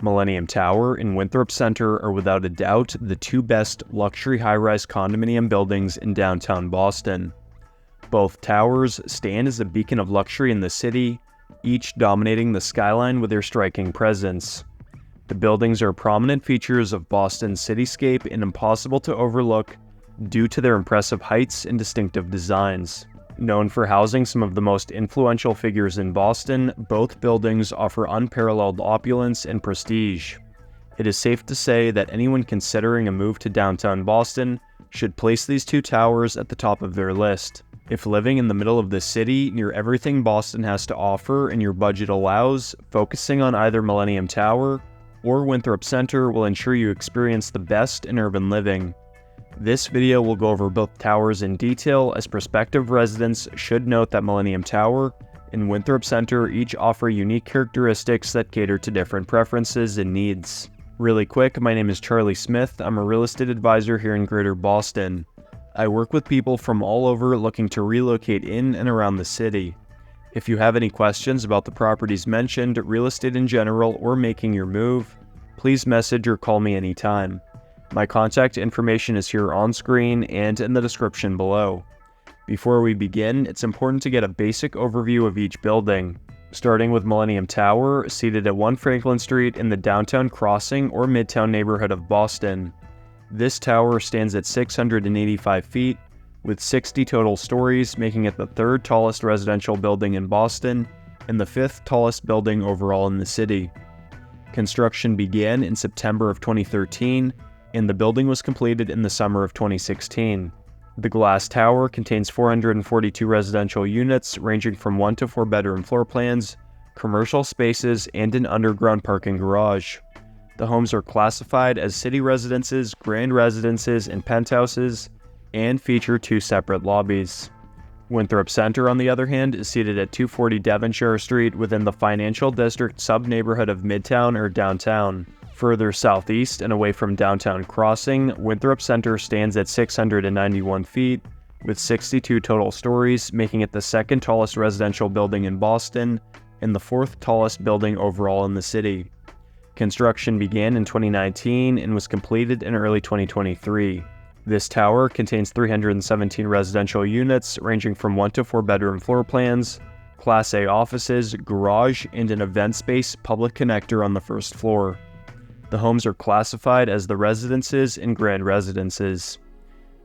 Millennium Tower and Winthrop Center are without a doubt the two best luxury high-rise condominium buildings in downtown Boston. Both towers stand as a beacon of luxury in the city, each dominating the skyline with their striking presence. The buildings are prominent features of Boston's cityscape and impossible to overlook due to their impressive heights and distinctive designs. Known for housing some of the most influential figures in Boston, both buildings offer unparalleled opulence and prestige. It is safe to say that anyone considering a move to downtown Boston should place these two towers at the top of their list. If living in the middle of the city near everything Boston has to offer and your budget allows, focusing on either Millennium Tower or Winthrop Center will ensure you experience the best in urban living. This video will go over both towers in detail, as prospective residents should note that Millennium Tower and Winthrop Center each offer unique characteristics that cater to different preferences and needs. Really quick, my name is Charlie Smith. I'm a real estate advisor here in Greater Boston. I work with people from all over looking to relocate in and around the city. If you have any questions about the properties mentioned, real estate in general, or making your move, please message or call me anytime. My contact information is here on screen and in the description below. Before we begin, it's important to get a basic overview of each building, starting with Millennium Tower, seated at 1 Franklin Street in the Downtown Crossing or Midtown neighborhood of Boston. This tower stands at 685 feet, with 60 total stories, making it the third tallest residential building in Boston and the fifth tallest building overall in the city. Construction began in September of 2013, and the building was completed in the summer of 2016. The glass tower contains 442 residential units ranging from 1 to 4 bedroom floor plans, commercial spaces, and an underground parking garage. The homes are classified as city residences, grand residences, and penthouses, and feature 2 separate lobbies. Winthrop Center, on the other hand, is seated at 240 Devonshire Street within the financial district sub-neighborhood of Midtown or Downtown. Further southeast and away from Downtown Crossing, Winthrop Center stands at 691 feet, with 62 total stories, making it the second tallest residential building in Boston and the fourth tallest building overall in the city. Construction began in 2019 and was completed in early 2023. This tower contains 317 residential units ranging from 1 to 4 bedroom floor plans, Class A offices, garage, and an event space public connector on the first floor. The homes are classified as the residences and grand residences.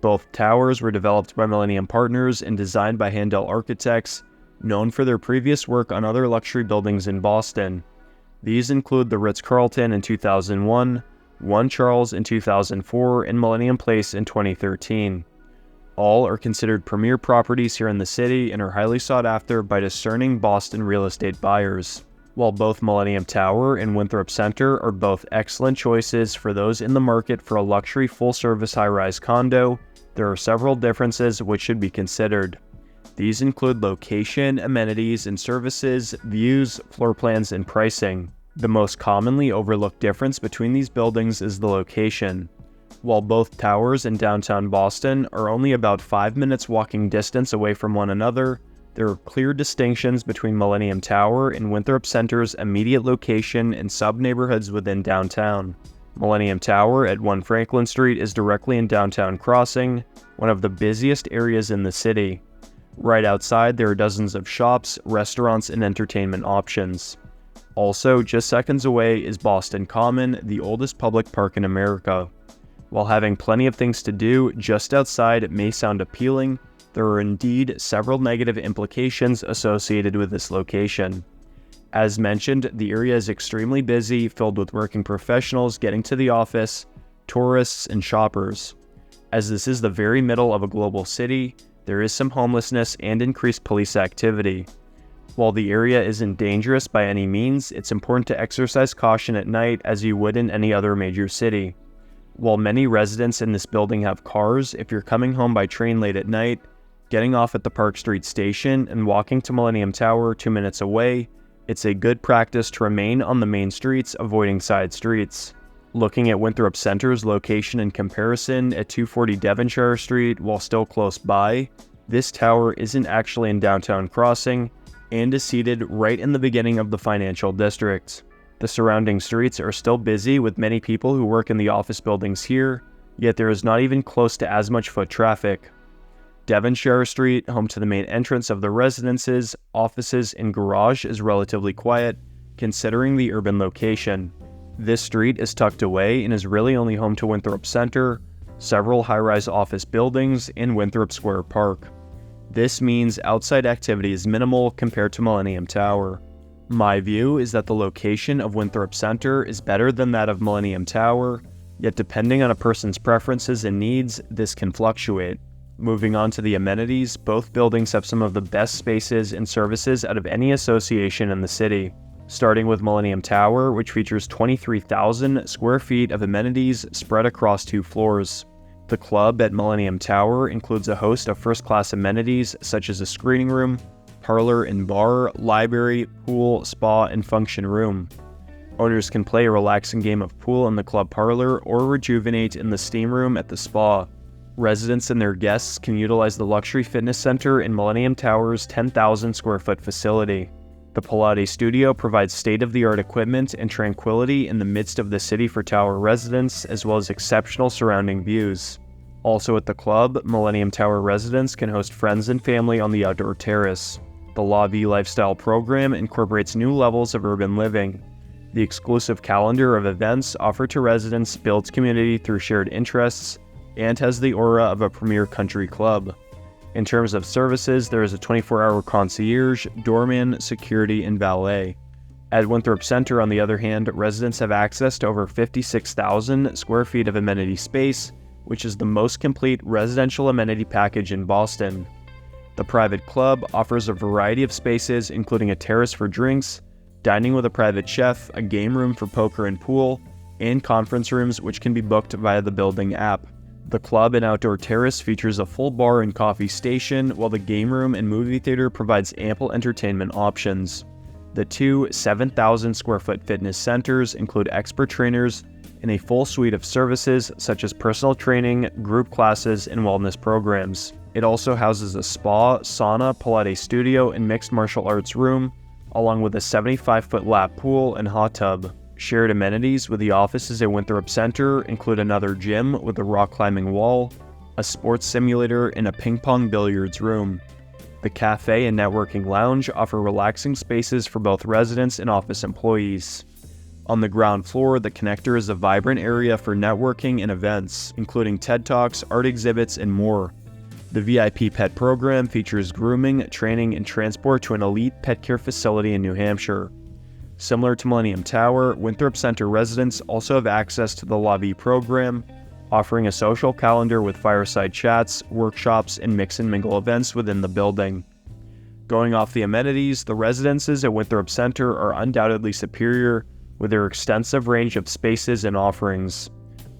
Both towers were developed by Millennium Partners and designed by Handel Architects, known for their previous work on other luxury buildings in Boston. These include the Ritz-Carlton in 2001, One Charles in 2004, and Millennium Place in 2013. All are considered premier properties here in the city and are highly sought after by discerning Boston real estate buyers. While both Millennium Tower and Winthrop Center are both excellent choices for those in the market for a luxury full-service high-rise condo, there are several differences which should be considered. These include location, amenities and services, views, floor plans, and pricing. The most commonly overlooked difference between these buildings is the location. While both towers in downtown Boston are only about 5 minutes walking distance away from one another, there are clear distinctions between Millennium Tower and Winthrop Center's immediate location and sub-neighborhoods within downtown. Millennium Tower at 1 Franklin Street is directly in Downtown Crossing, one of the busiest areas in the city. Right outside, there are dozens of shops, restaurants, and entertainment options. Also, just seconds away is Boston Common, the oldest public park in America. While having plenty of things to do, just outside it may sound appealing, there are indeed several negative implications associated with this location. As mentioned, the area is extremely busy, filled with working professionals getting to the office, tourists, and shoppers. As this is the very middle of a global city, there is some homelessness and increased police activity. While the area isn't dangerous by any means, it's important to exercise caution at night as you would in any other major city. While many residents in this building have cars, if you're coming home by train late at night, getting off at the Park Street station and walking to Millennium Tower 2 minutes away, it's a good practice to remain on the main streets, avoiding side streets. Looking at Winthrop Center's location in comparison at 240 Devonshire Street, while still close by, this tower isn't actually in Downtown Crossing and is seated right in the beginning of the financial district. The surrounding streets are still busy with many people who work in the office buildings here, yet there is not even close to as much foot traffic. Devonshire Street, home to the main entrance of the residences, offices, and garage, is relatively quiet, considering the urban location. This street is tucked away and is really only home to Winthrop Center, several high-rise office buildings, and Winthrop Square Park. This means outside activity is minimal compared to Millennium Tower. My view is that the location of Winthrop Center is better than that of Millennium Tower, yet depending on a person's preferences and needs, this can fluctuate. Moving on to the amenities, both buildings have some of the best spaces and services out of any association in the city. Starting with Millennium Tower, which features 23,000 square feet of amenities spread across 2 floors. The club at Millennium Tower includes a host of first-class amenities such as a screening room, parlor and bar, library, pool, spa, and function room. Owners can play a relaxing game of pool in the club parlor or rejuvenate in the steam room at the spa. Residents and their guests can utilize the luxury fitness center in Millennium Tower's 10,000 square foot facility. The Pilates studio provides state-of-the-art equipment and tranquility in the midst of the city for tower residents, as well as exceptional surrounding views. Also at the club, Millennium Tower residents can host friends and family on the outdoor terrace. The La Vie lifestyle program incorporates new levels of urban living. The exclusive calendar of events offered to residents builds community through shared interests and has the aura of a premier country club. In terms of services, there is a 24-hour concierge, doorman, security, and valet. At Winthrop Center, on the other hand, residents have access to over 56,000 square feet of amenity space, which is the most complete residential amenity package in Boston. The private club offers a variety of spaces, including a terrace for drinks, dining with a private chef, a game room for poker and pool, and conference rooms which can be booked via the building app. The club and outdoor terrace features a full bar and coffee station, while the game room and movie theater provides ample entertainment options. The 2 7,000 square foot fitness centers include expert trainers and a full suite of services such as personal training, group classes, and wellness programs. It also houses a spa, sauna, Pilates studio, and mixed martial arts room, along with a 75-foot lap pool and hot tub. Shared amenities with the offices at Winthrop Center include another gym with a rock climbing wall, a sports simulator, and a ping pong billiards room. The cafe and networking lounge offer relaxing spaces for both residents and office employees. On the ground floor, the connector is a vibrant area for networking and events, including TED Talks, art exhibits, and more. The VIP pet program features grooming, training, and transport to an elite pet care facility in New Hampshire. Similar to Millennium Tower, Winthrop Center residents also have access to the La Vie program, offering a social calendar with fireside chats, workshops, and mix and mingle events within the building. Going off the amenities, the residences at Winthrop Center are undoubtedly superior with their extensive range of spaces and offerings.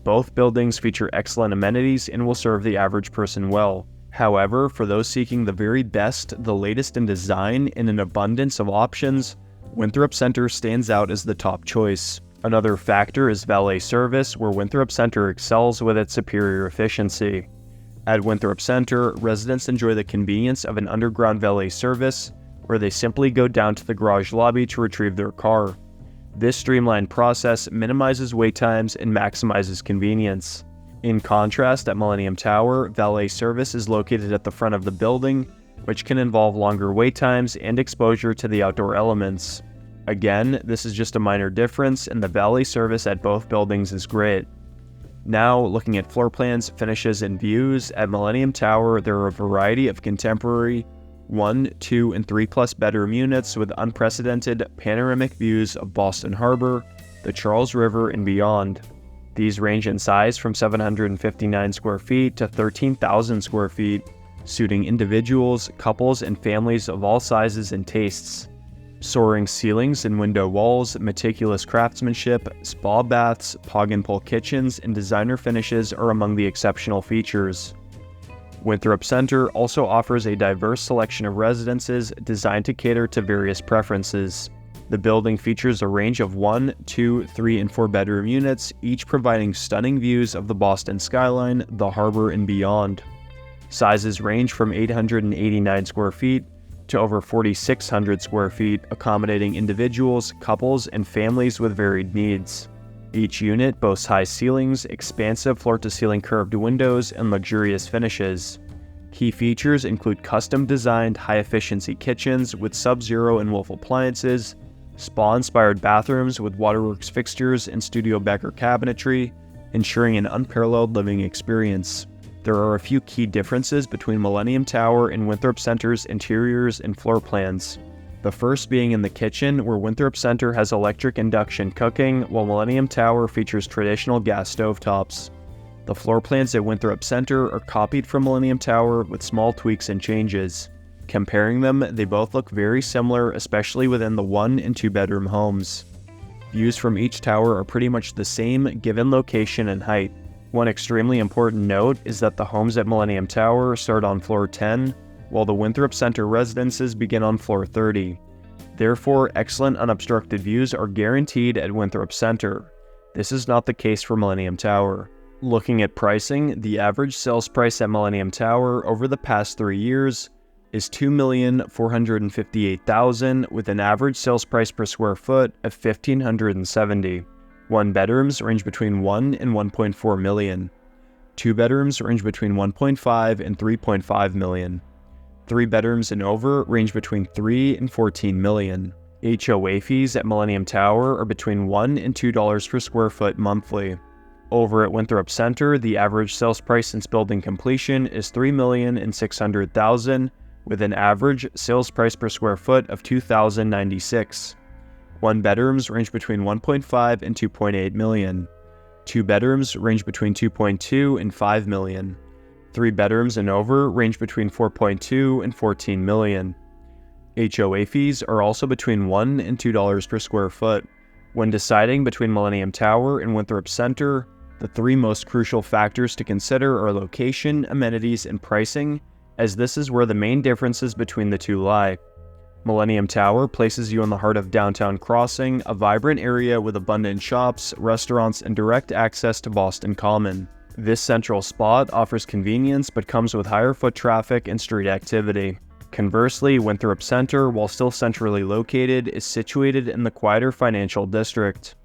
Both buildings feature excellent amenities and will serve the average person well. However, for those seeking the very best, the latest in design, and an abundance of options, Winthrop Center stands out as the top choice. Another factor is valet service, where Winthrop Center excels with its superior efficiency. At Winthrop Center, residents enjoy the convenience of an underground valet service, where they simply go down to the garage lobby to retrieve their car. This streamlined process minimizes wait times and maximizes convenience. In contrast, at Millennium Tower, valet service is located at the front of the building, which can involve longer wait times and exposure to the outdoor elements. Again, this is just a minor difference, and the valet service at both buildings is great. Now, looking at floor plans, finishes, and views, at Millennium Tower there are a variety of contemporary 1, 2, and 3+ bedroom units with unprecedented panoramic views of Boston Harbor, the Charles River, and beyond. These range in size from 759 square feet to 13,000 square feet, suiting individuals, couples, and families of all sizes and tastes. Soaring ceilings and window walls, meticulous craftsmanship, spa baths, pog and pole kitchens, and designer finishes are among the exceptional features. Winthrop Center also offers a diverse selection of residences designed to cater to various preferences. The building features a range of 1, 2, 3, and 4 bedroom units, each providing stunning views of the Boston skyline, the harbor, and beyond. Sizes range from 889 square feet to over 4,600 square feet, accommodating individuals, couples, and families with varied needs. Each unit boasts high ceilings, expansive floor-to-ceiling curved windows, and luxurious finishes. Key features include custom-designed, high-efficiency kitchens with Sub-Zero and Wolf appliances, spa-inspired bathrooms with waterworks fixtures and Studio Becker cabinetry, ensuring an unparalleled living experience. There are a few key differences between Millennium Tower and Winthrop Center's interiors and floor plans. The first being in the kitchen, where Winthrop Center has electric induction cooking, while Millennium Tower features traditional gas stovetops. The floor plans at Winthrop Center are copied from Millennium Tower with small tweaks and changes. Comparing them, they both look very similar, especially within the 1- and 2-bedroom homes. Views from each tower are pretty much the same given location and height. One extremely important note is that the homes at Millennium Tower start on floor 10, while the Winthrop Center residences begin on floor 30. Therefore, excellent unobstructed views are guaranteed at Winthrop Center. This is not the case for Millennium Tower. Looking at pricing, the average sales price at Millennium Tower over the past 3 years is $2,458,000, with an average sales price per square foot of $1,570. One-bedrooms range between $1 and $1.4 million. Two-bedrooms range between $1.5 and $3.5 million. 3 bedrooms and over range between $3 and $14 million. HOA fees at Millennium Tower are between $1 and $2 per square foot monthly. Over at Winthrop Center, the average sales price since building completion is $3,600,000, with an average sales price per square foot of $2,096. One-bedrooms range between $1.5 and $2.8 million. Two-bedrooms range between $2.2 and $5 million. 3 bedrooms and over range between $4.2 and $14 million. HOA fees are also between $1 and $2 per square foot. When deciding between Millennium Tower and Winthrop Center, the 3 most crucial factors to consider are location, amenities, and pricing, as this is where the main differences between the two lie. Millennium Tower places you in the heart of downtown Crossing, a vibrant area with abundant shops, restaurants, and direct access to Boston Common. This central spot offers convenience but comes with higher foot traffic and street activity. Conversely, Winthrop Center, while still centrally located, is situated in the quieter financial district.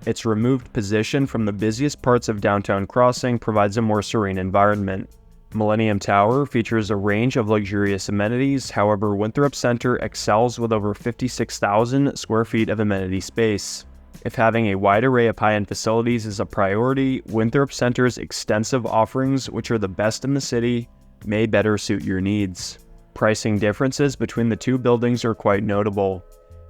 Its removed position from the busiest parts of downtown Crossing provides a more serene environment. Millennium Tower features a range of luxurious amenities, however, Winthrop Center excels with over 56,000 square feet of amenity space. If having a wide array of high-end facilities is a priority, Winthrop Center's extensive offerings, which are the best in the city, may better suit your needs. Pricing differences between the two buildings are quite notable.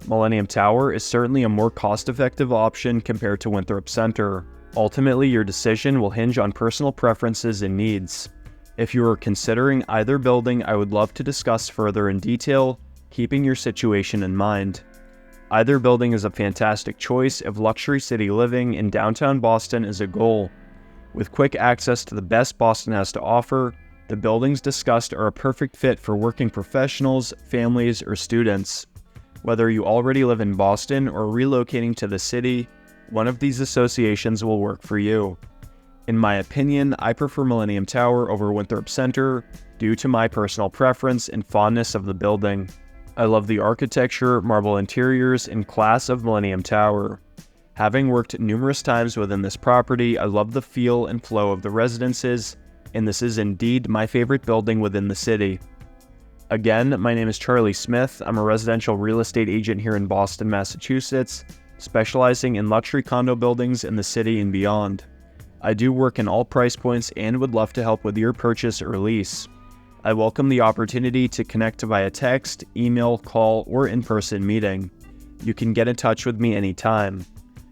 Millennium Tower is certainly a more cost-effective option compared to Winthrop Center. Ultimately, your decision will hinge on personal preferences and needs. If you are considering either building, I would love to discuss further in detail, keeping your situation in mind. Either building is a fantastic choice if luxury city living in downtown Boston is a goal. With quick access to the best Boston has to offer, the buildings discussed are a perfect fit for working professionals, families, or students. Whether you already live in Boston or relocating to the city, one of these associations will work for you. In my opinion, I prefer Millennium Tower over Winthrop Center due to my personal preference and fondness of the building. I love the architecture, marble interiors, and class of Millennium Tower. Having worked numerous times within this property, I love the feel and flow of the residences, and this is indeed my favorite building within the city. Again, my name is Charlie Smith. I'm a residential real estate agent here in Boston, Massachusetts, specializing in luxury condo buildings in the city and beyond. I do work in all price points and would love to help with your purchase or lease. I welcome the opportunity to connect via text, email, call, or in-person meeting. You can get in touch with me anytime.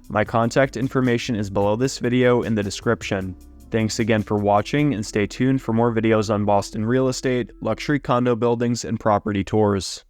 My contact information is below this video in the description. Thanks again for watching, and stay tuned for more videos on Boston real estate, luxury condo buildings, and property tours.